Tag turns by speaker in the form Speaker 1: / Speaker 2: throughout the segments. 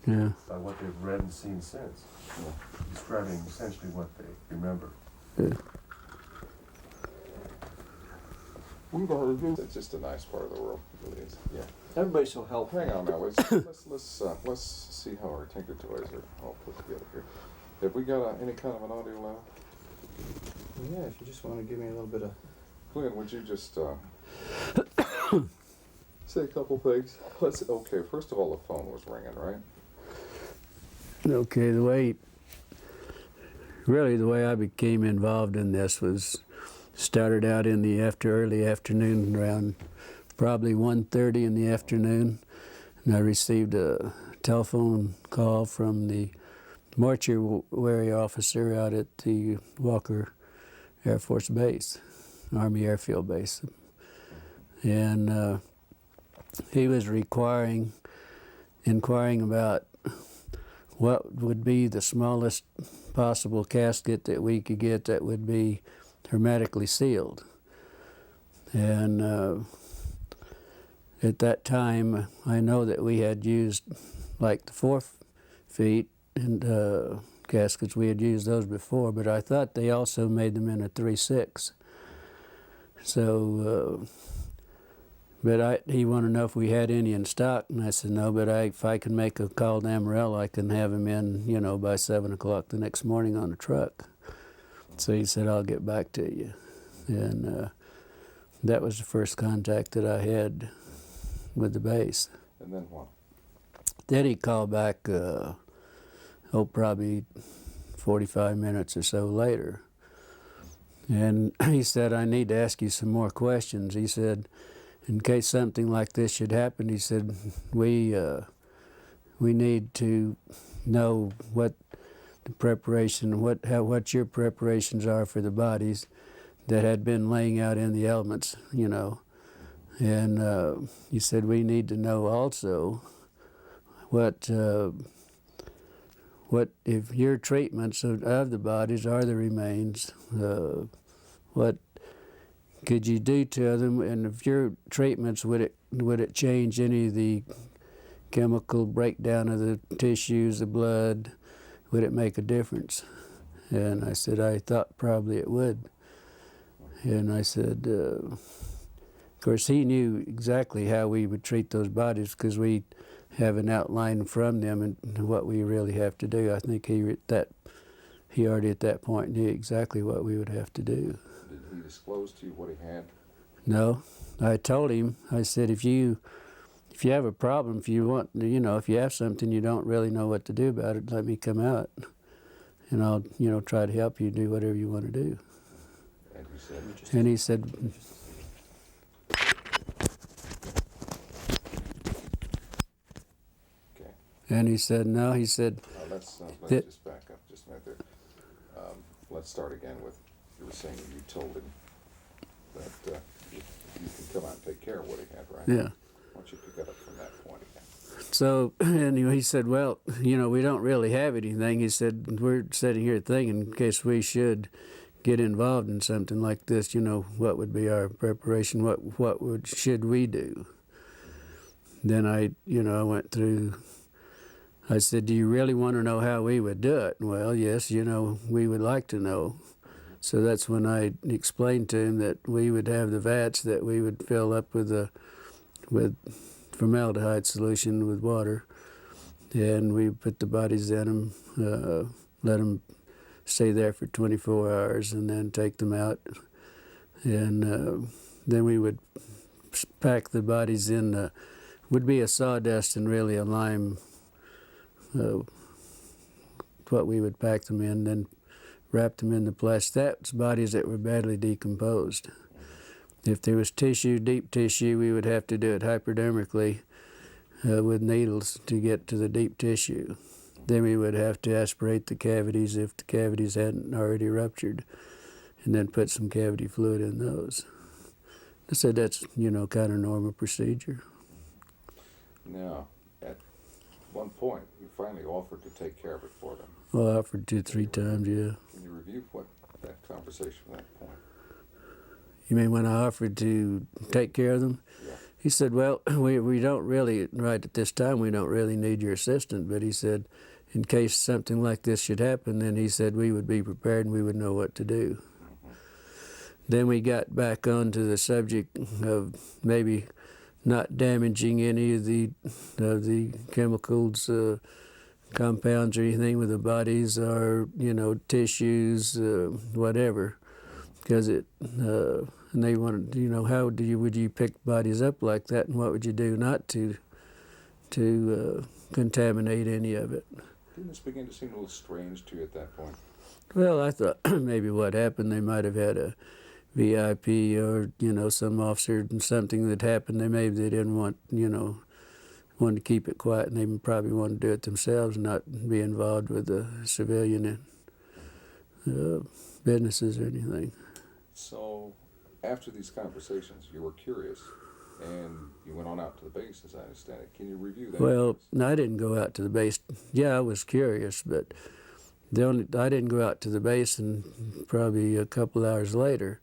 Speaker 1: Yeah.
Speaker 2: by what they've read and seen since, describing essentially what they remember.
Speaker 1: Yeah.
Speaker 3: It's just a nice part of the world. It really is. Yeah.
Speaker 4: Everybody's so helpful.
Speaker 3: Hang on now. Let's see how our Tinker Toys are all put together here. Have we got any kind of an audio level?
Speaker 4: Yeah, if you just want to give me a little bit of...
Speaker 3: Glenn, would you just say a couple things? Okay, first of all, the phone was ringing, right?
Speaker 1: Okay, the way I became involved in this was started out in the early afternoon, around probably 1:30 in the afternoon, and I received a telephone call from the mortuary officer out at the Walker Air Force Base, Army Airfield Base, and he was inquiring about what would be the smallest possible casket that we could get that would be hermetically sealed. And at that time, I know that we had used like the 4 feet and caskets. We had used those before, but I thought they also made them in a 3/6. So, but he wanted to know if we had any in stock, and I said no. But if I can make a call to Amarillo, I can have him in, by 7 o'clock the next morning on a truck. So he said, I'll get back to you. And that was the first contact that I had with the base.
Speaker 3: And then what?
Speaker 1: Then he called back, probably 45 minutes or so later. And he said, I need to ask you some more questions. He said, in case something like this should happen, he said, we need to know what the preparation, what your preparations are for the bodies that had been laying out in the elements, And he said, we need to know also what if your treatments of the bodies are the remains, what could you do to them, and if your treatments, would it change any of the chemical breakdown of the tissues, the blood? Would it make a difference? And I said, I thought probably it would. And I said, of course, he knew exactly how we would treat those bodies because we have an outline from them and what we really have to do. I think he already at that point knew exactly what we would have to do.
Speaker 3: Did he disclose to you what he had?
Speaker 1: No, I told him. I said, if you have a problem, if you want, if you have something you don't really know what to do about it, let me come out, and I'll, try to help you do whatever you want to do.
Speaker 3: And he said. Okay.
Speaker 1: And he said, no. He said.
Speaker 3: Let's just back up just a minute there. Let's start again with, you were saying you told him that you can come out and take care of what he had, right?
Speaker 1: Yeah.
Speaker 3: Why don't you pick it up from that point again?
Speaker 1: So, anyway, he said, well, we don't really have anything. He said, we're sitting here thinking in case we should get involved in something like this, what would be our preparation? What should we do? Then I went through, I said, do you really want to know how we would do it? Well, yes, we would like to know. So that's when I explained to him that we would have the vats that we would fill up with formaldehyde solution with water, and we put the bodies in them, let them stay there for 24 hours, and then take them out. And then we would pack the bodies in, would be a sawdust and really a lime, what we would pack them in, then wrap them in the plastic. That's bodies that were badly decomposed. If there was tissue, deep tissue, we would have to do it hypodermically with needles to get to the deep tissue. Then we would have to aspirate the cavities if the cavities hadn't already ruptured, and then put some cavity fluid in those. I said that's, kind of normal procedure.
Speaker 3: Now, at one point, you finally offered to take care of it for them.
Speaker 1: Well, I offered 2-3 times, yeah.
Speaker 3: Can you review what that conversation at that point?
Speaker 1: You mean when I offered to take care of them?
Speaker 3: Yeah.
Speaker 1: He said, well, we don't really, right at this time, we don't really need your assistance. But he said, in case something like this should happen, then he said we would be prepared and we would know what to do. Then we got back onto the subject of maybe not damaging any of the chemicals, compounds or anything with the bodies, or tissues, whatever, because and they wanted, how would you pick bodies up like that, and what would you do not to contaminate any of it?
Speaker 3: Didn't this begin to seem a little strange to you at that point?
Speaker 1: Well, I thought maybe what happened, they might have had a VIP or some officer and something that happened. They didn't want wanted to keep it quiet, and they probably wanted to do it themselves, not be involved with the civilian businesses or anything.
Speaker 3: So, after these conversations, you were curious, and you went on out to the base, as I understand it. Can you review that?
Speaker 1: Well, no, I didn't go out to the base. Yeah, I was curious, but I didn't go out to the base, and probably a couple hours later,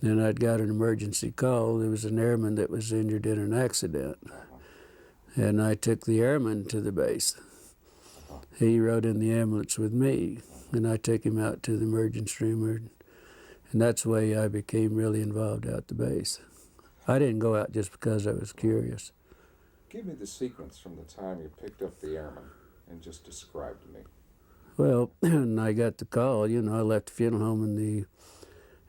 Speaker 1: then I'd got an emergency call. There was an airman that was injured in an accident. And I took the airman to the base. He rode in the ambulance with me, and I took him out to the emergency room. And that's the way I became really involved out the base. I didn't go out just because I was curious.
Speaker 3: Give me the sequence from the time you picked up the airman and just describe to me.
Speaker 1: Well, when I got the call, I left the funeral home, and the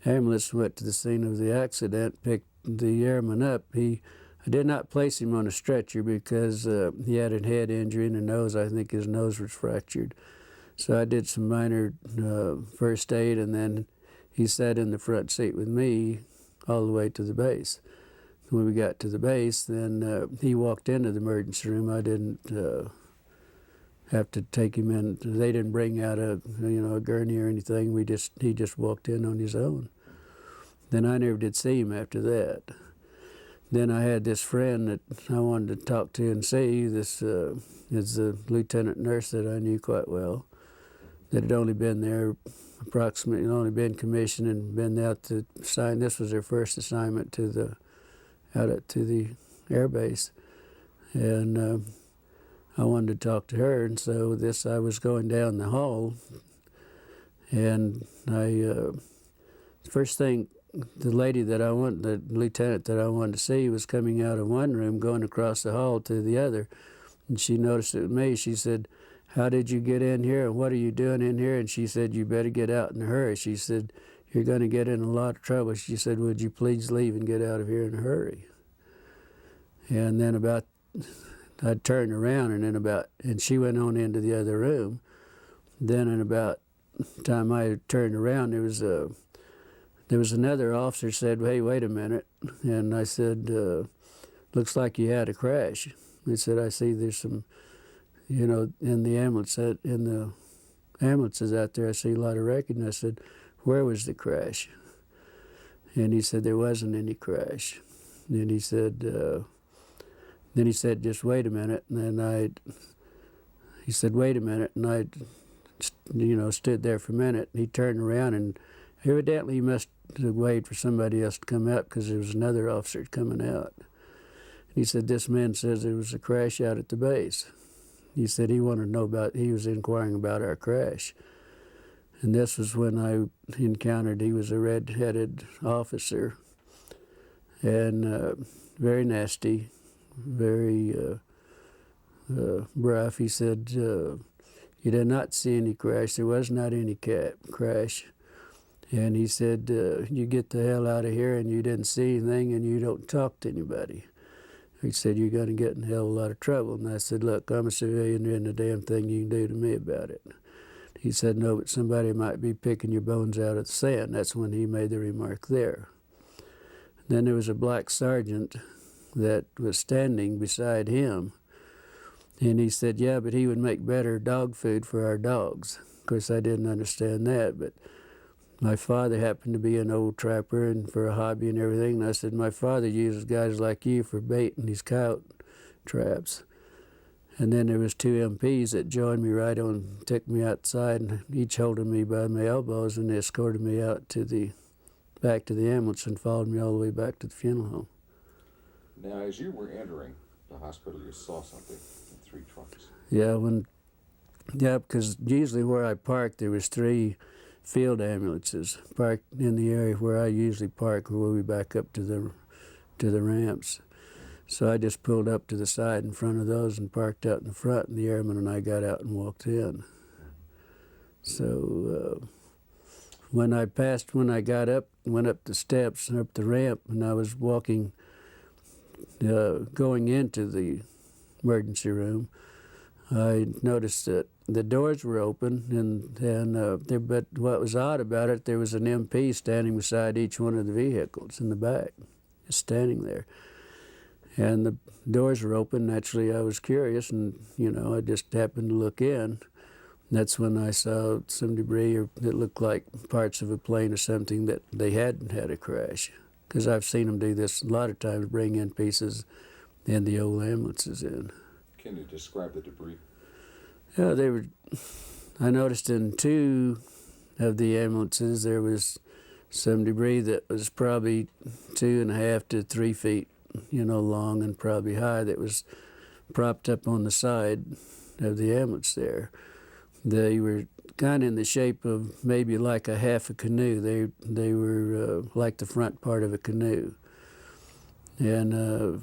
Speaker 1: ambulance went to the scene of the accident, picked the airman up. I did not place him on a stretcher because he had a head injury in the nose. I think his nose was fractured. So I did some minor first aid, and then he sat in the front seat with me all the way to the base. When we got to the base, then he walked into the emergency room. I didn't have to take him in. They didn't bring out a gurney or anything. He just walked in on his own. Then I never did see him after that. Then I had this friend that I wanted to talk to and see. This is a lieutenant nurse that I knew quite well, that had only been there only been commissioned and been out to sign. This was her first assignment out to the air base. And I wanted to talk to her, and so I was going down the hall, and first thing, the lieutenant that I wanted to see was coming out of one room, going across the hall to the other. And she noticed it was me. She said, "How did you get in here, and what are you doing in here?" And she said, "You better get out in a hurry." She said, "You're going to get in a lot of trouble." She said, "Would you please leave and get out of here in a hurry?" And then I turned around, and she went on into the other room. Then in about the time I turned around, there was another officer said, "Hey, wait a minute." And I said, "Looks like you had a crash." He said, "I see there's some, in the ambulances out there, I see a lot of wreckage." And I said, "Where was the crash?" And he said, "There wasn't any crash." And he said, "Just wait a minute." And then he said, "Wait a minute." And I, stood there for a minute. And he turned around, and evidently he must have waited for somebody else to come out, because there was another officer coming out. He said, "This man says there was a crash out at the base." He said he wanted to know he was inquiring about our crash. And this was when I encountered, he was a red-headed officer, and very nasty, very rough. He said, "You did not see any crash. There was not any crash." And he said, "You get the hell out of here, and you didn't see anything, and you don't talk to anybody." He said, "You're going to get in a hell of a lot of trouble." And I said, "Look, I'm a civilian. There isn't a damn thing you can do to me about it." He said, "No, but somebody might be picking your bones out of the sand." That's when he made the remark there. Then there was a black sergeant that was standing beside him. And he said, "Yeah, but he would make better dog food for our dogs." Of course, I didn't understand that, but my father happened to be an old trapper and for a hobby and everything. And I said, "My father uses guys like you for bait in these coyote traps." And then there was two MPs that joined me right on, took me outside, and each holding me by my elbows, and they escorted me out back to the ambulance and followed me all the way back to the funeral home.
Speaker 3: Now, as you were entering the hospital, you saw something in 3 trucks.
Speaker 1: Yeah, because usually where I parked, there was 3 field ambulances parked in the area where I usually park, where we back up to the ramps. So I just pulled up to the side in front of those and parked out in the front, and the airman and I got out and walked in. So when I got up, went up the steps and up the ramp, and I was walking, going into the emergency room, I noticed that the doors were open, but what was odd about it, there was an MP standing beside each one of the vehicles in the back, just standing there. And the doors were open. Naturally, I was curious, and I just happened to look in. That's when I saw some debris that looked like parts of a plane or something that they hadn't had a crash. Because I've seen them do this a lot of times, bring in pieces and the old ambulances in.
Speaker 3: Can you describe the debris?
Speaker 1: Yeah, I noticed in 2 of the ambulances there was some debris that was probably 2.5 to 3 feet, long and probably high, that was propped up on the side of the ambulance there. They were kind of in the shape of maybe like a half a canoe. They were like the front part of a canoe. And,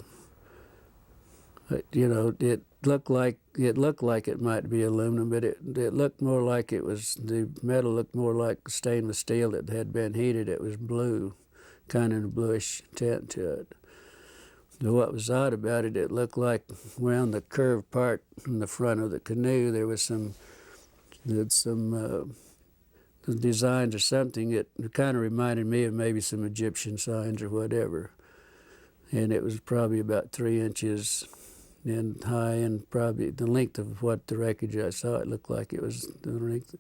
Speaker 1: it looked like it might be aluminum, but it looked more like the metal looked more like stainless steel that had been heated. It was blue, kind of a bluish tint to it. But what was odd about it, it looked like around the curved part in the front of the canoe, there was some designs or something. It kind of reminded me of maybe some Egyptian signs or whatever. And it was probably about 3 inches in high, and probably the length of what the wreckage I saw, it looked like it was the length.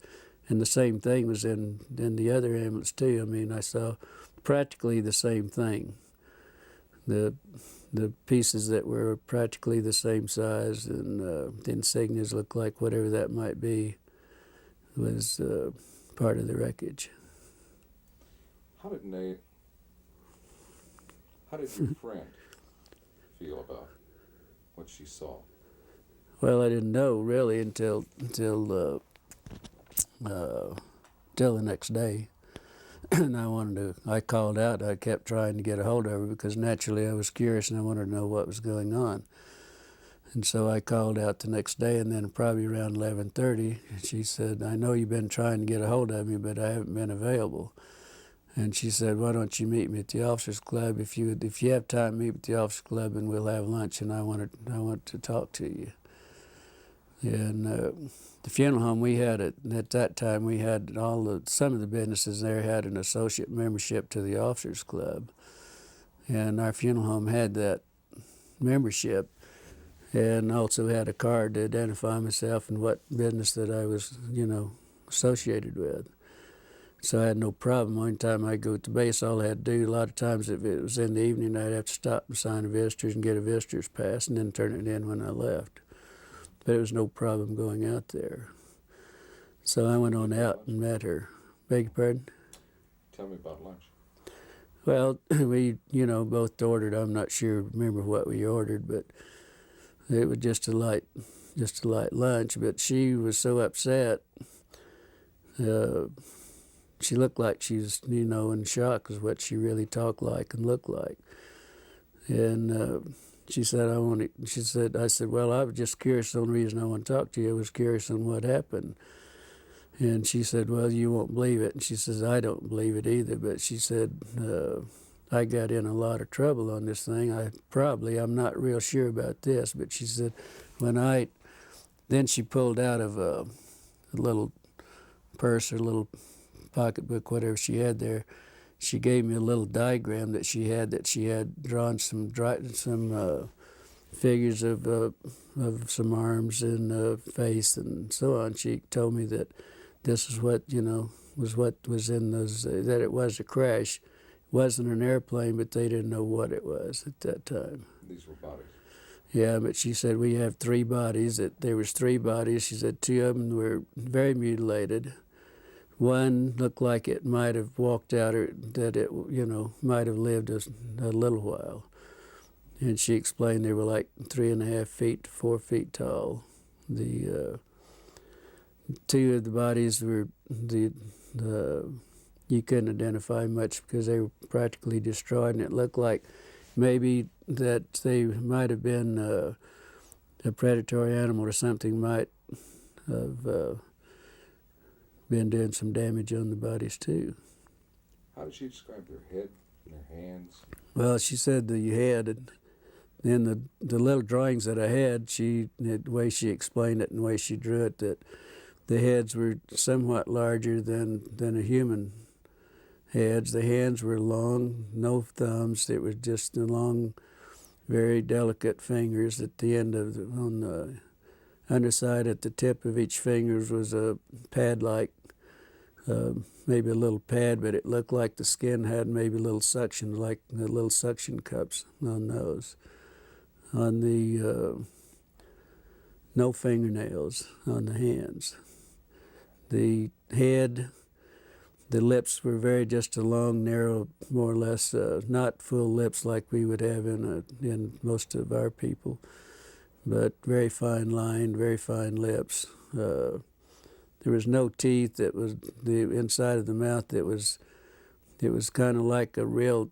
Speaker 1: And the same thing was in the other ambulance too. I mean, I saw practically the same thing. The pieces that were practically the same size, and the insignias looked like whatever that might be was part of the wreckage.
Speaker 3: How did your friend feel about what she saw?
Speaker 1: Well, I didn't know really until the next day. And I called out. I kept trying to get a hold of her because naturally I was curious and I wanted to know what was going on. And so I called out the next day, and then probably around 11:30, she said, "I know you've been trying to get a hold of me, but I haven't been available." And she said, "Why don't you meet me at the officers club? If you have time, meet at the officers club, and we'll have lunch. And I want to talk to you." And the funeral home we had at that time, we had some of the businesses there had an associate membership to the officers club, and our funeral home had that membership, and also had a card to identify myself and what business that I was, associated with. So I had no problem. One time I'd go to base, all I had to do, a lot of times if it was in the evening, I'd have to stop and sign a visitor's and get a visitor's pass and then turn it in when I left. But it was no problem going out there. So I went on out and met her. Beg your pardon?
Speaker 3: Tell me about lunch.
Speaker 1: Well, we, both ordered. I'm not sure, remember what we ordered, but it was just a light lunch. But she was so upset. She looked like she was, in shock, is what she really talked like and looked like. And she said, I said, well, I was just curious. The only reason I want to talk to you, I was curious on what happened. And she said, well, you won't believe it. And she says, I don't believe it either. But she said, I got in a lot of trouble on this thing. I'm not real sure about this. But she said, then she pulled out of a little purse or little pocketbook, whatever she had there. She gave me a little diagram that she had drawn some figures of some arms and face and so on. She told me that this is what was in those, that it was a crash. It wasn't an airplane, but they didn't know what it was at that time.
Speaker 3: These were bodies.
Speaker 1: Yeah, but she said we have 3 bodies. That there was 3 bodies. She said 2 of them were very mutilated. One looked like it might have walked out, or that it, might have lived a little while. and she explained they were like 3.5 feet to 4 feet tall. The two of the bodies were the you couldn't identify much because they were practically destroyed, and it looked like maybe that they might have been a predatory animal or something might have been doing some damage on the bodies too.
Speaker 3: How did she describe their head and their hands?
Speaker 1: Well, she said the head, and in the little drawings that I had, the way she explained it and the way she drew it, that the heads were somewhat larger than a human heads. The hands were long, no thumbs. It was just the long, very delicate fingers at the end of on the underside at the tip of each fingers was a pad-like, maybe a little pad, but it looked like the skin had maybe little suction, like the little suction cups on those. On the no fingernails on the hands. The head, the lips were very just a long, narrow, more or less, not full lips like we would have in most of our people, but very fine lined, very fine lips. There was no teeth. That was the inside of the mouth. It was kind of like a real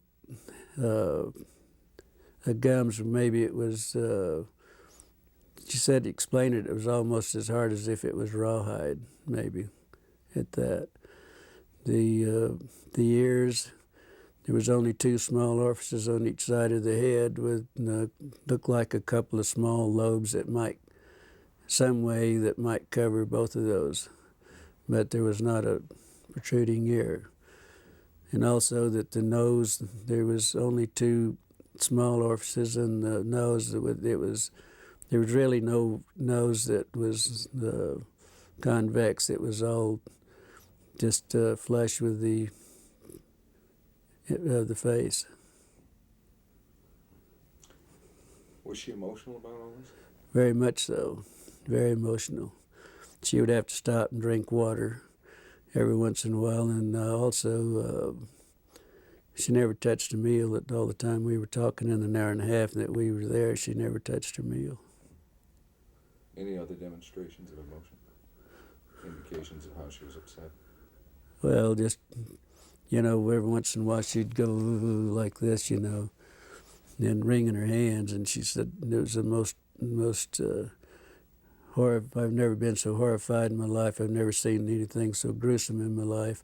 Speaker 1: a gums, or maybe it was. She said to explain it. It was almost as hard as if it was rawhide, maybe, at that. The ears. There was only 2 small orifices on each side of the head, with looked like a couple of small lobes that might, some way that might cover both of those, but there was not a protruding ear. And also that the nose, there was only 2 small orifices in the nose. There was really no nose that was convex. It was all just flush with the face.
Speaker 3: Was she emotional about all this?
Speaker 1: Very much so. Very emotional. She would have to stop and drink water every once in a while, and also she never touched a meal. All the time we were talking in an hour and a half that we were there, she never touched her meal.
Speaker 3: Any other demonstrations of emotion? Indications of how she was upset?
Speaker 1: Well, just, every once in a while she'd go like this, and wringing her hands, and she said it was the most I've never been so horrified in my life. I've never seen anything so gruesome in my life.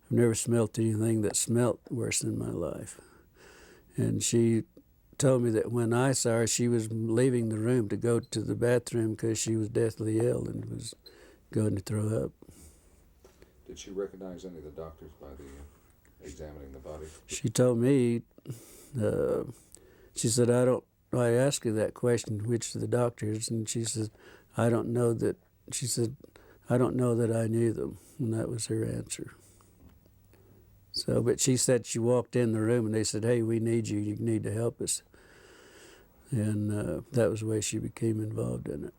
Speaker 1: I've never smelt anything that smelt worse in my life. And she told me that when I saw her, she was leaving the room to go to the bathroom because she was deathly ill and was going to throw up.
Speaker 3: Did she recognize any of the doctors by the examining the body?
Speaker 1: She told me, she said, I asked her that question, which of the doctors, and she said, I don't know that I knew them, and that was her answer. So, but she said she walked in the room and they said, hey, we need you, you need to help us. And that was the way she became involved in it.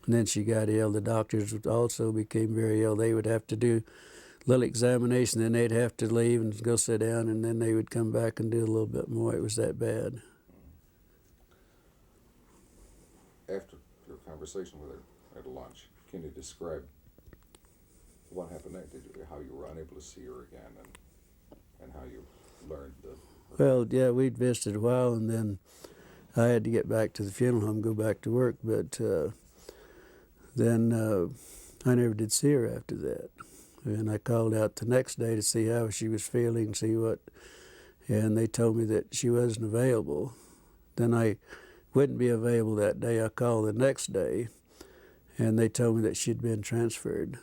Speaker 1: And then she got ill. The doctors also became very ill. They would have to do a little examination, then they'd have to leave and go sit down, and then they would come back and do a little bit more. It was that bad.
Speaker 3: After your conversation with her at lunch, can you describe what happened next? How you were unable to see her again, and how you learned the...
Speaker 1: Well, yeah, we'd visited a while, and then I had to get back to the funeral home, go back to work, but then I never did see her after that. And I called out the next day to see how she was feeling, and they told me that she wasn't available. Then I wouldn't be available that day. I called the next day, and they told me that she'd been transferred.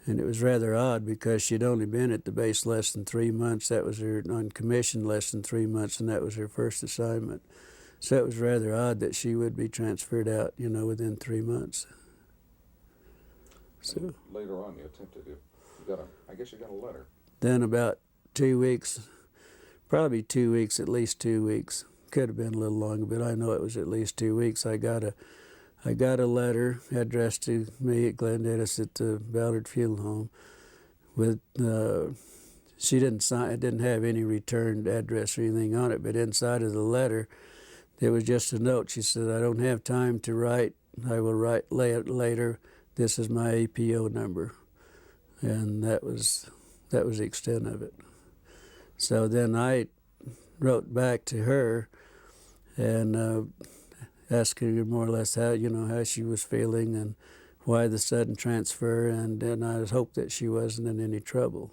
Speaker 1: And it was rather odd because she'd only been at the base less than 3 months. That was her on commission less than 3 months, and that was her first assignment. So it was rather odd that she would be transferred out, within 3 months. So
Speaker 3: and later on, you attempted to. I guess you got a letter.
Speaker 1: Then about 2 weeks, probably 2 weeks, at least 2 weeks. Could have been a little longer, but I know it was at least 2 weeks. I got a letter addressed to me at Glen Davis at the Ballard Funeral Home. With she didn't sign. It didn't have any returned address or anything on it. But inside of the letter, It was just a note. She said, I don't have time to write. I will write later. This is my APO number. And that was the extent of it. So then I wrote back to her and asked her more or less how she was feeling and why the sudden transfer, and then I hoped that she wasn't in any trouble.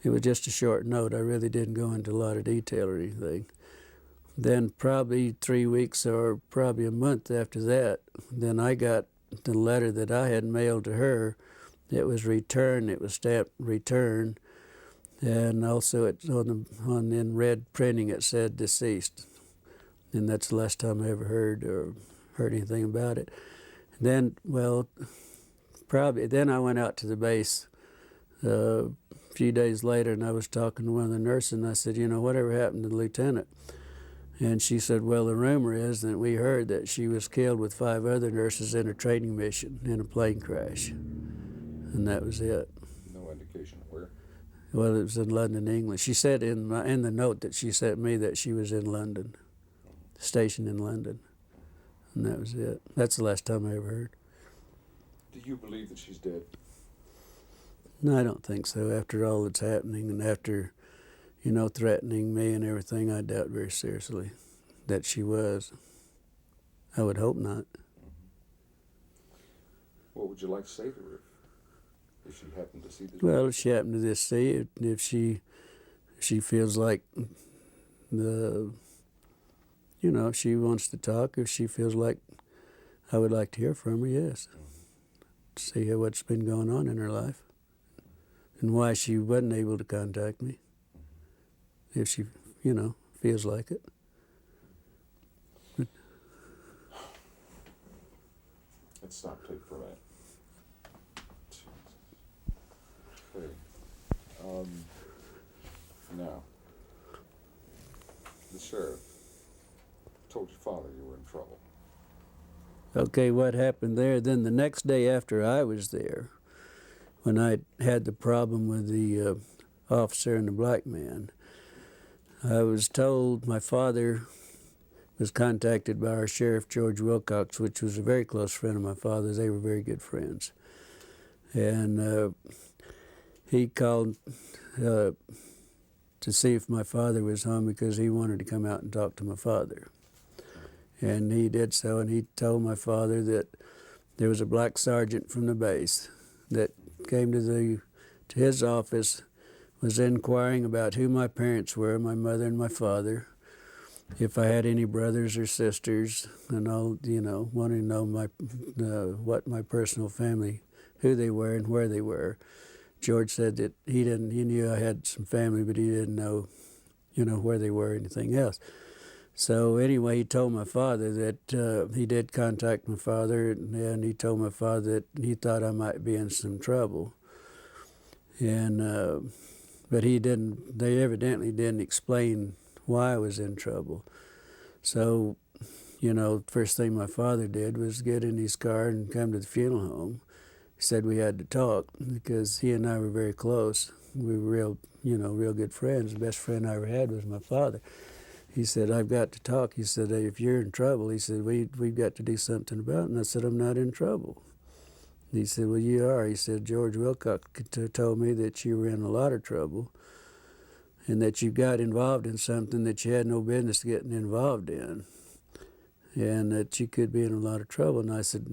Speaker 1: It was just a short note. I really didn't go into a lot of detail or anything. Then probably 3 weeks or probably a month after that, then I got the letter that I had mailed to her. It was returned. It was stamped return, and also it's in red printing it said deceased, and that's the last time I ever heard anything about it. Then, then I went out to the base a few days later, and I was talking to one of the nurses, and I said, whatever happened to the lieutenant? And she said, well, the rumor is that we heard that she was killed with 5 other nurses in a training mission in a plane crash. And that was it.
Speaker 3: No indication of where?
Speaker 1: Well, it was in London, England. She said in the note that she sent me that she was in London, stationed in London. And that was it. That's the last time I ever heard.
Speaker 3: Do you believe that she's dead?
Speaker 1: No, I don't think so. After all that's happening and after, threatening me and everything, I doubt very seriously that she was. I would hope not.
Speaker 3: What would you like to say to her if she happened to see this?
Speaker 1: Well, if she happened to just see it, if she feels like if she wants to talk, if she feels like I would like to hear from her, yes. See what's been going on in her life and why she wasn't able to contact me. If she, feels like it. But
Speaker 3: Let's stop tape for a minute. Okay. Now, the sheriff told your father you were in trouble.
Speaker 1: Okay, what happened there? Then the next day after I was there, when I had the problem with the officer and the black man, I was told my father was contacted by our sheriff, George Wilcox, which was a very close friend of my father's. They were very good friends. And he called to see if my father was home because he wanted to come out and talk to my father. And he did so, and he told my father that there was a black sergeant from the base that came to his office, was inquiring about who my parents were, my mother and my father, if I had any brothers or sisters, and all, wanting to know what my personal family, who they were and where they were. George said that he knew I had some family, but he didn't know, where they were or anything else. So anyway, he told my father that he did contact my father, and he told my father that he thought I might be in some trouble. And but they evidently didn't explain why I was in trouble. So, first thing my father did was get in his car and come to the funeral home. He said we had to talk because he and I were very close. We were real good friends. The best friend I ever had was my father. He said, I've got to talk. He said, if you're in trouble, he said, we've got to do something about it. And I said, I'm not in trouble. He said, well, you are. He said, George Wilcox told me that you were in a lot of trouble and that you got involved in something that you had no business getting involved in and that you could be in a lot of trouble. And I said,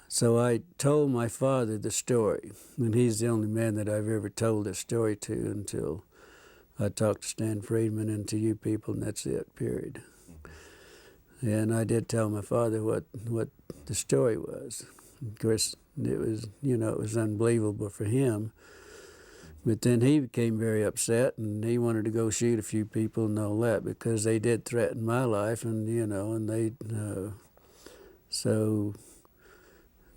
Speaker 1: so I told my father the story, and he's the only man that I've ever told this story to until I talked to Stan Friedman and to you people, and that's it, period. And I did tell my father what the story was. Of course, it was unbelievable for him. But then he became very upset, and he wanted to go shoot a few people and all that because they did threaten my life, and so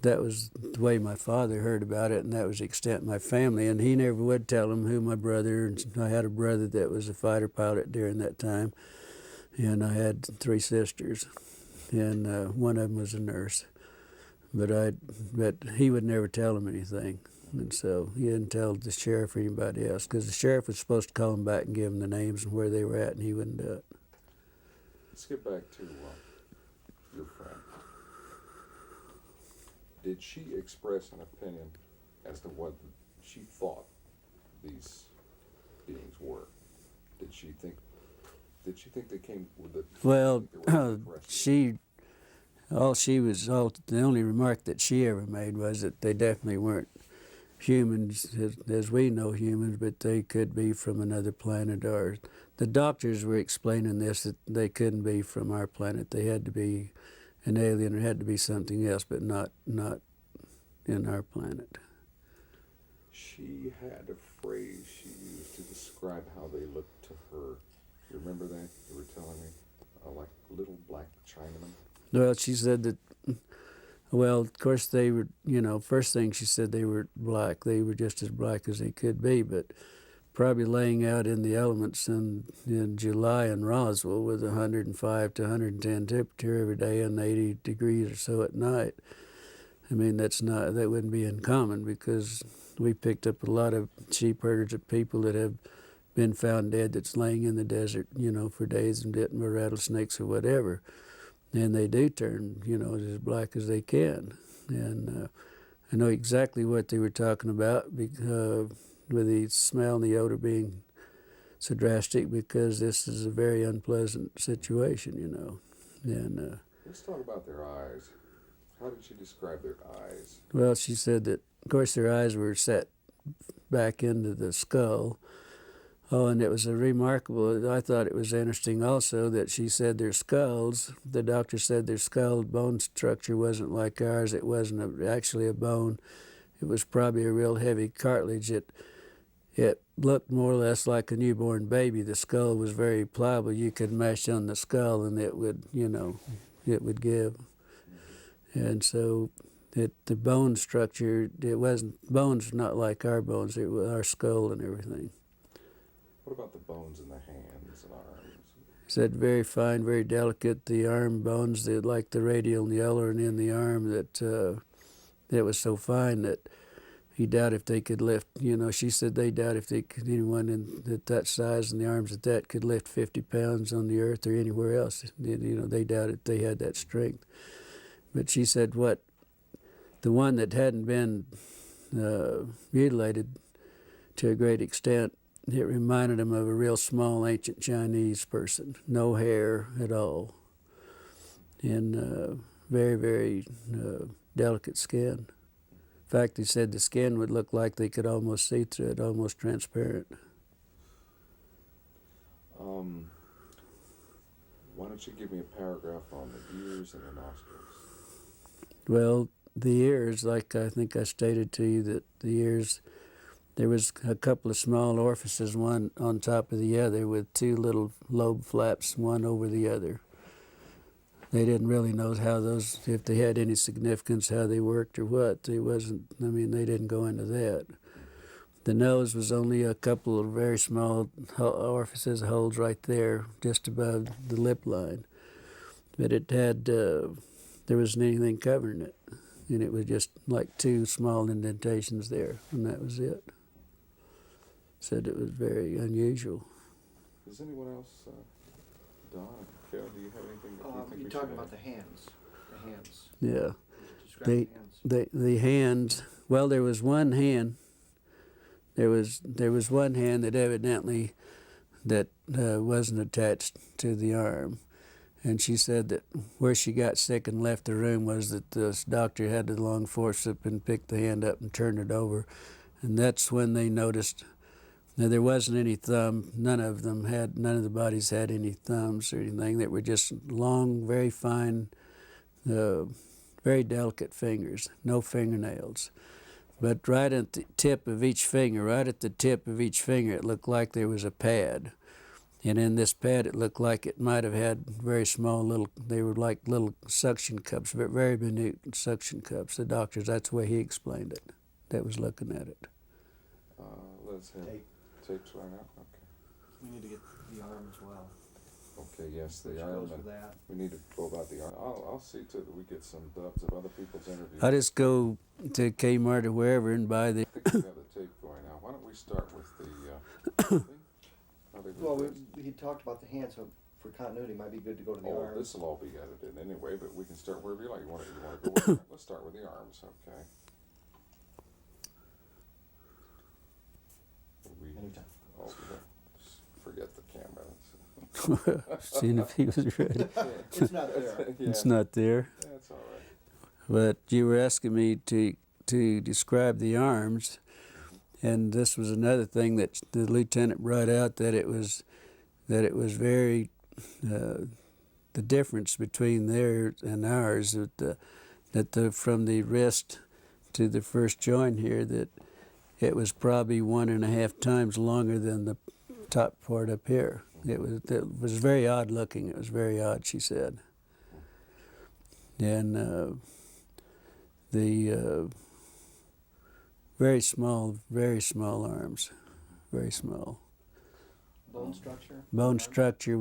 Speaker 1: that was the way my father heard about it, and that was the extent of my family. And he never would tell him who my brother, and I had a brother that was a fighter pilot during that time, and I had 3 sisters, and one of them was a nurse. But he would never tell him anything, and so he didn't tell the sheriff or anybody else, because the sheriff was supposed to call him back and give him the names and where they were at, and he wouldn't do it.
Speaker 3: Let's get back to your friend. Did she express an opinion as to what she thought these beings were? Did she think they came with it?
Speaker 1: Well,
Speaker 3: She
Speaker 1: the only remark that she ever made was that they definitely weren't humans as we know humans, but they could be from another planet. Or the doctors were explaining this, that they couldn't be from our planet. They had to be an alien, or had to be something else, but not in our planet.
Speaker 3: She had a phrase she used to describe how they looked to her. You remember that? You were telling me? Like little black Chinamen?
Speaker 1: Well, she said that, well, of course they were, first thing she said, they were black. They were just as black as they could be, but probably laying out in the elements in July in Roswell with 105 to 110 temperature every day and 80 degrees or so at night. I mean, that wouldn't be uncommon, because we picked up a lot of sheep herders of people that have been found dead that's laying in the desert, for days and bitten by rattlesnakes or whatever. And they do turn, as black as they can. And I know exactly what they were talking about, because, with the smell and the odor being so drastic, because this is a very unpleasant situation, And
Speaker 3: Let's talk about their eyes. How did she describe their eyes?
Speaker 1: well, she said that, of course, their eyes were set back into the skull. Oh, and it was I thought it was interesting also that she said their skulls, the doctor said their skull bone structure wasn't like ours. It wasn't actually a bone. It was probably a real heavy cartilage. It looked more or less like a newborn baby. The skull was very pliable. You could mash on the skull and it would, it would give. And so the bone structure, bones not like our bones. It was our skull and everything.
Speaker 3: What about the bones in the hands and arms?
Speaker 1: He said very fine, very delicate. The arm bones, like the radial and the ulnar and in the arm, that was so fine that he doubted if they could lift. She said they doubt if anyone at that size and the arms at that could lift 50 pounds on the earth or anywhere else. They doubted they had that strength. But she said the one that hadn't been mutilated to a great extent, it reminded him of a real small ancient Chinese person, no hair at all, and very, very delicate skin. In fact, he said the skin would look like they could almost see through it, almost transparent.
Speaker 3: Why don't you give me a paragraph on the ears and the nostrils?
Speaker 1: Well, the ears, like I think I stated to you, that the ears, there was a couple of small orifices, one on top of the other, with two little lobe flaps, one over the other. They didn't really know if they had any significance, how they worked or what. They didn't go into that. The nose was only a couple of very small orifices, holes right there, just above the lip line. But it had, there wasn't anything covering it. And it was just like two small indentations there, and that was it. Said it was very unusual.
Speaker 3: Does anyone else, Don, Carol, do you have anything that you think
Speaker 4: You're
Speaker 3: we
Speaker 4: talking
Speaker 3: should
Speaker 4: about
Speaker 3: add?
Speaker 4: the hands. The hands.
Speaker 1: Yeah.
Speaker 4: Describe the hands.
Speaker 1: The hands, well, there was one hand. There was one hand that evidently wasn't attached to the arm. And she said that where she got sick and left the room was that this doctor had the long forceps and picked the hand up and turned it over. And that's when they noticed that there wasn't any thumb. None of the bodies had any thumbs or anything. They were just long, very fine, very delicate fingers, no fingernails. But right at the tip of each finger, it looked like there was a pad. And in this pad, it looked like it might have had very small they were like little suction cups, very minute suction cups. The doctors, that's the way he explained it, that was looking at it.
Speaker 3: Let's have tapes right now. Okay.
Speaker 4: We need to get the arm as well.
Speaker 3: Okay, yes, the
Speaker 4: Which
Speaker 3: arm.
Speaker 4: goes with that.
Speaker 3: We need to go about the arm. I'll see to that we get some dubs of other people's interviews.
Speaker 1: I just go to Kmart or wherever and buy the...
Speaker 3: I think we have the tape going now. Why don't we start with the thing? How they do
Speaker 4: Well,
Speaker 3: this?
Speaker 4: he talked about the hands, so for continuity, might be good to go to the
Speaker 3: Oh,
Speaker 4: arms.
Speaker 3: this will all be edited anyway, but we can start wherever you like. You want to go with the, let's start with the arms, okay? We,
Speaker 4: Anytime.
Speaker 3: oh, we don't, forget the camera.
Speaker 1: Seeing if he was ready.
Speaker 4: It's not there.
Speaker 3: Yeah,
Speaker 1: It's not there.
Speaker 3: that's all right.
Speaker 1: But you were asking me to describe the arms, and this was another thing that the lieutenant brought out, that it was very the difference between theirs and ours, that from the wrist to the first joint here, that it was probably 1.5 times longer than the top part up here. It was very odd looking. It was very odd, she said. And the very small arms, very small.
Speaker 4: Bone structure?
Speaker 1: Bone structure.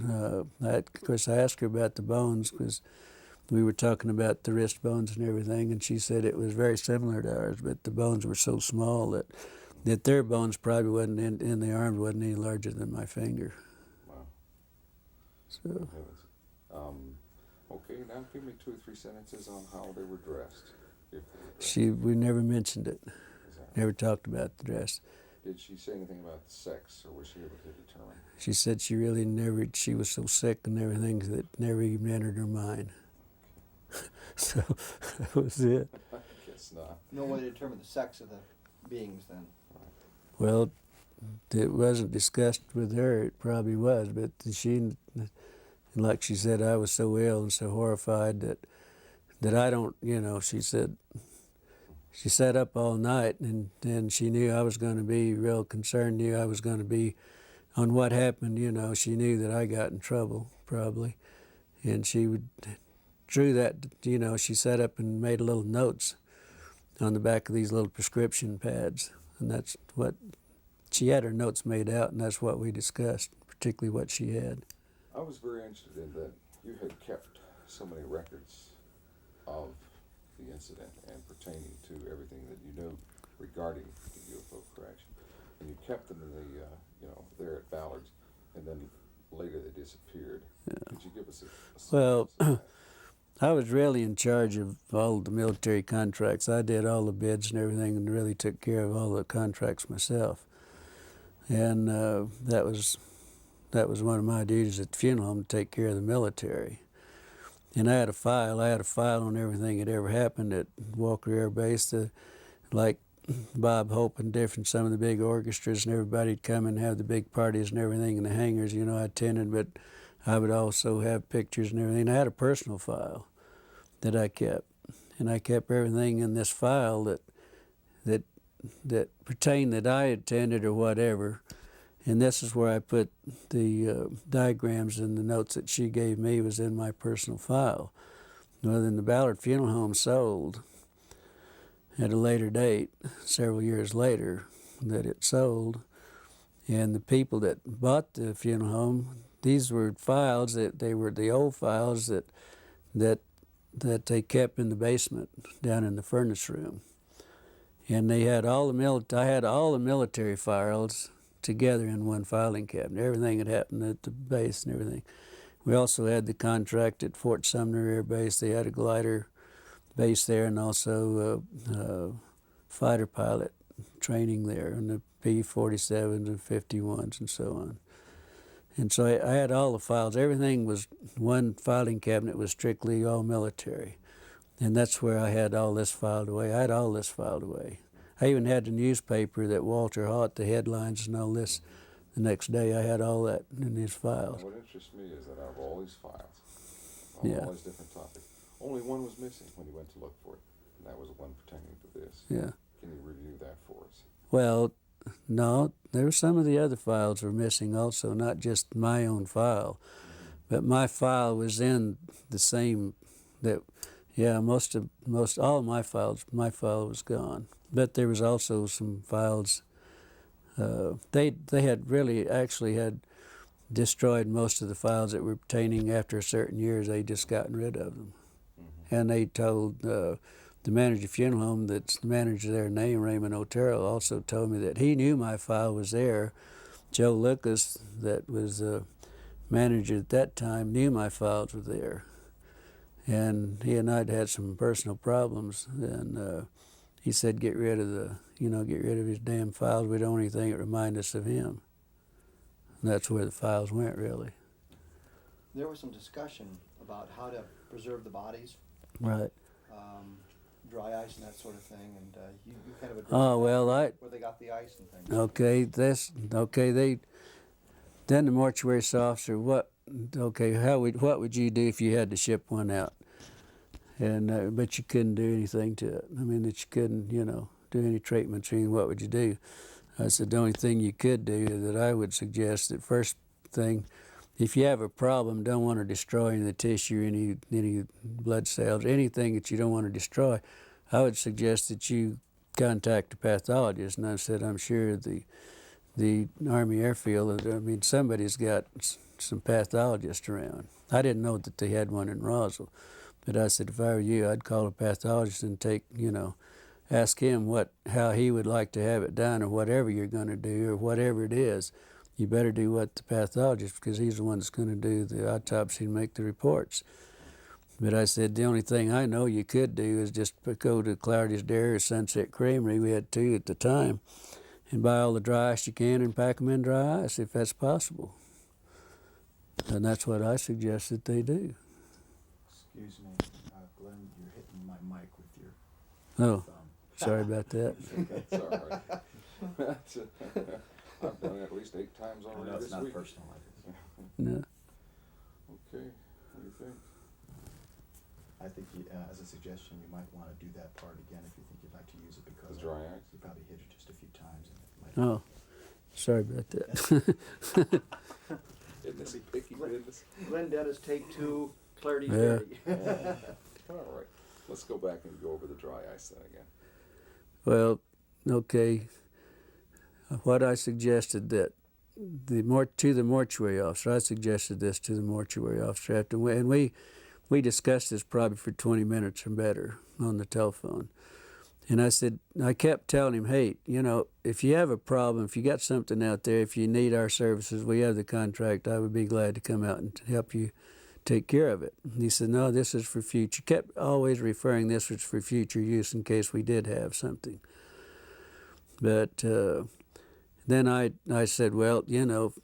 Speaker 1: Of course, I asked her about the bones because we were talking about the wrist bones and everything, and she said it was very similar to ours, but the bones were so small that their bones probably wasn't in the arms wasn't any larger than my finger.
Speaker 3: Wow.
Speaker 1: So
Speaker 3: Heavens. Okay, now give me 2 or 3 sentences on how they were dressed. If they were dressed.
Speaker 1: we never mentioned it.
Speaker 3: Is that right?
Speaker 1: Never talked about the dress.
Speaker 3: Did she say anything about sex, or was she able to determine?
Speaker 1: She said she really never. She was so sick and everything that never even entered her mind. So that was it.
Speaker 3: I guess not.
Speaker 4: No way to determine the sex of the beings then.
Speaker 1: Well, it wasn't discussed with her. It probably was, but like she said, I was so ill and so horrified that I don't. She said she sat up all night, and she knew I was going to be real concerned. Knew I was going to be on what happened. She knew that I got in trouble probably, and she drew that. She sat up and made little notes on the back of these little prescription pads. And that's what she had her notes made out, and that's what we discussed, particularly what she had.
Speaker 3: I was very interested in that you had kept so many records of the incident and pertaining to everything that you knew regarding the UFO crash. And you kept them in the, there at Ballard's, and then later they disappeared. Yeah. Could you give us a
Speaker 1: Well, I was really in charge of all the military contracts. I did all the bids and everything and really took care of all the contracts myself. And that was one of my duties at the funeral home, to take care of the military. And I had a file on everything that ever happened at Walker Air Base, like Bob Hope and some of the big orchestras, and everybody'd come and have the big parties and everything in the hangars. I attended, but I would also have pictures and everything. I had a personal file that I kept, and I kept everything in this file that pertained that I attended or whatever. And this is where I put the diagrams and the notes that she gave me was in my personal file. Well, then the Ballard Funeral Home sold at a later date, several years later, that it sold. And the people that bought the funeral home, these were files they were the old files that they kept in the basement down in the furnace room. And they had I had all the military files together in one filing cabinet. Everything had happened at the base and everything. We also had the contract at Fort Sumner Air Base. They had a glider base there, and also fighter pilot training there, and the P-47s and 51s and so on. And so I had all the files. Everything was one filing cabinet, was strictly all military. And that's where I had all this filed away. I had all this filed away. I even had the newspaper that Walter Haut, the headlines and all this, the next day. I had all that in his files.
Speaker 3: And what interests me is that out of all these files,
Speaker 1: Yeah.
Speaker 3: all these different topics, only one was missing when you went to look for it, and that was the one pertaining to this.
Speaker 1: Yeah.
Speaker 3: Can you review that for us?
Speaker 1: Well, no, there were some of the other files were missing also, not just my own file. But my file was in the same, all of my file was gone. But there was also some files, they had destroyed most of the files that were pertaining after a certain years. They just gotten rid of them. Mm-hmm. And they told the manager of the funeral home, that's the manager there named Raymond Otero, also told me that he knew my file was there, Joe Lucas, that was manager at that time, knew my files were there. And he and I'd had some personal problems, and he said, get rid of his damn files. We don't want anything that remind us of him. And that's where the files went, really.
Speaker 4: There was some discussion about how to preserve the bodies,
Speaker 1: Right.
Speaker 4: dry ice and that sort of thing, and you kind of addressed
Speaker 1: Oh,
Speaker 4: that,
Speaker 1: well,
Speaker 4: where they got the ice and things.
Speaker 1: Okay, then the mortuary officer, what would you do if you had to ship one out? And but you couldn't do anything to it. I mean, that you couldn't, do any treatments or anything. What would you do? I said the only thing you could do that I would suggest, that first thing, if you have a problem, don't want to destroy any of the tissue, any blood cells, anything that you don't want to destroy, I would suggest that you contact a pathologist. And I said, I'm sure the Army Airfield, somebody's got some pathologists around. I didn't know that they had one in Roswell. But I said, if I were you, I'd call a pathologist and ask him how he would like to have it done, or whatever you're going to do, or whatever it is. You better do what the pathologist, because he's the one that's going to do the autopsy and make the reports. But I said, the only thing I know you could do is just go to Clardy's Dairy or Sunset Creamery. We had 2 at the time, and buy all the dry ice you can and pack them in dry ice if that's possible. And that's what I suggest that they do.
Speaker 5: Excuse me, Glenn, you're hitting my mic with your
Speaker 1: Oh,
Speaker 5: thumb.
Speaker 1: sorry about that.
Speaker 3: It's all right. I've done it at least 8 times
Speaker 5: I
Speaker 3: already
Speaker 5: know it's
Speaker 3: this
Speaker 5: not
Speaker 3: week.
Speaker 5: personal, I guess.
Speaker 1: No.
Speaker 3: Okay, what do you think?
Speaker 5: I think as a suggestion, you might want to do that part again if you think you'd like to use it, because
Speaker 3: The dry ice?
Speaker 5: you probably hit it just a few times and it might.
Speaker 1: Oh, sorry about that.
Speaker 3: Isn't this a picky business?
Speaker 4: Glenn Dennis, take 2, Clarity
Speaker 1: Yeah.
Speaker 4: Dairy.
Speaker 3: All right, let's go back and go over the dry ice then again.
Speaker 1: Well, okay. What I suggested to the mortuary officer, I suggested this to the mortuary officer and we discussed this probably for 20 minutes or better on the telephone. And I kept telling him, hey, if you have a problem, if you got something out there, if you need our services, we have the contract. I would be glad to come out and help you take care of it. And he said, no, this is for future. Kept always referring this was for future use in case we did have something. But then I said, well,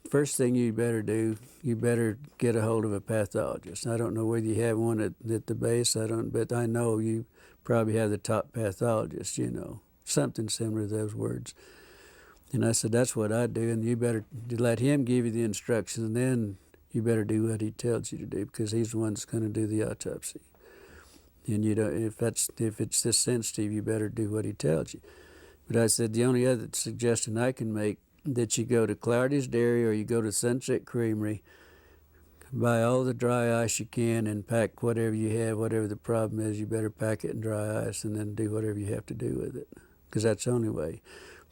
Speaker 1: first thing you better do, you better get a hold of a pathologist. I don't know whether you have one at the base, but I know you probably have the top pathologist, something similar to those words. And I said, that's what I do, and you better let him give you the instructions, and then you better do what he tells you to do, because he's the one that's going to do the autopsy. And if it's this sensitive, you better do what he tells you. But I said, the only other suggestion I can make, that you go to Clardy's Dairy or you go to Sunset Creamery, buy all the dry ice you can and pack whatever you have, whatever the problem is, you better pack it in dry ice and then do whatever you have to do with it, because that's the only way.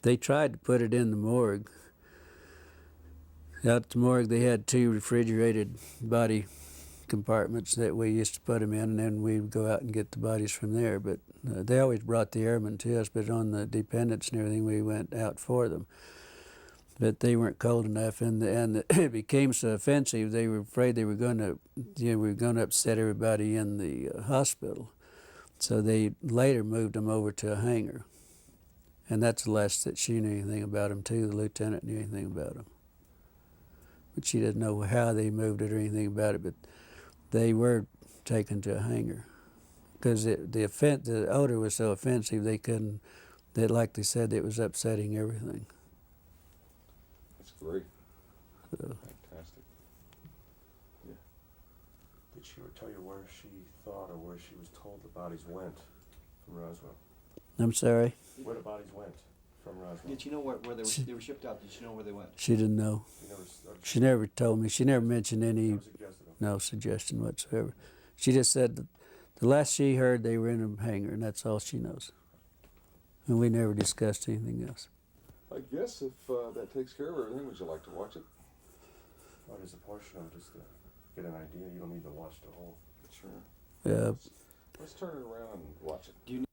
Speaker 1: They tried to put it in the morgue. Out at the morgue, they had 2 refrigerated body compartments that we used to put them in, and then we'd go out and get the bodies from there. But they always brought the airmen to us, but on the dependents and everything, we went out for them. But they weren't cold enough, and it became so offensive. They were afraid they were going to, upset everybody in the hospital. So they later moved them over to a hangar, and that's the last that she knew anything about them too. The lieutenant knew anything about them, but she didn't know how they moved it or anything about it. But they were taken to a hangar because the odor was so offensive they couldn't. That, like they said, it was upsetting everything.
Speaker 3: That's great.
Speaker 1: So,
Speaker 3: Fantastic. Yeah.
Speaker 2: Did she ever tell you where she thought or where she was told the bodies went from Roswell?
Speaker 1: I'm sorry.
Speaker 2: Where the bodies went from Roswell?
Speaker 4: Did you know where they were shipped out? Did you know where they went?
Speaker 1: She didn't know.
Speaker 2: You never,
Speaker 1: She never told me. She never mentioned any.
Speaker 2: never suggested them.
Speaker 1: No suggestion whatsoever. She just said that the last she heard they were in a hangar, and that's all she knows. And we never discussed anything else.
Speaker 3: I guess if that takes care of everything, would you like to watch it?
Speaker 2: Or just a portion of it, just to get an idea. You don't need to watch the whole.
Speaker 3: Sure.
Speaker 1: Yeah.
Speaker 3: Let's turn it around and watch it.
Speaker 4: Do you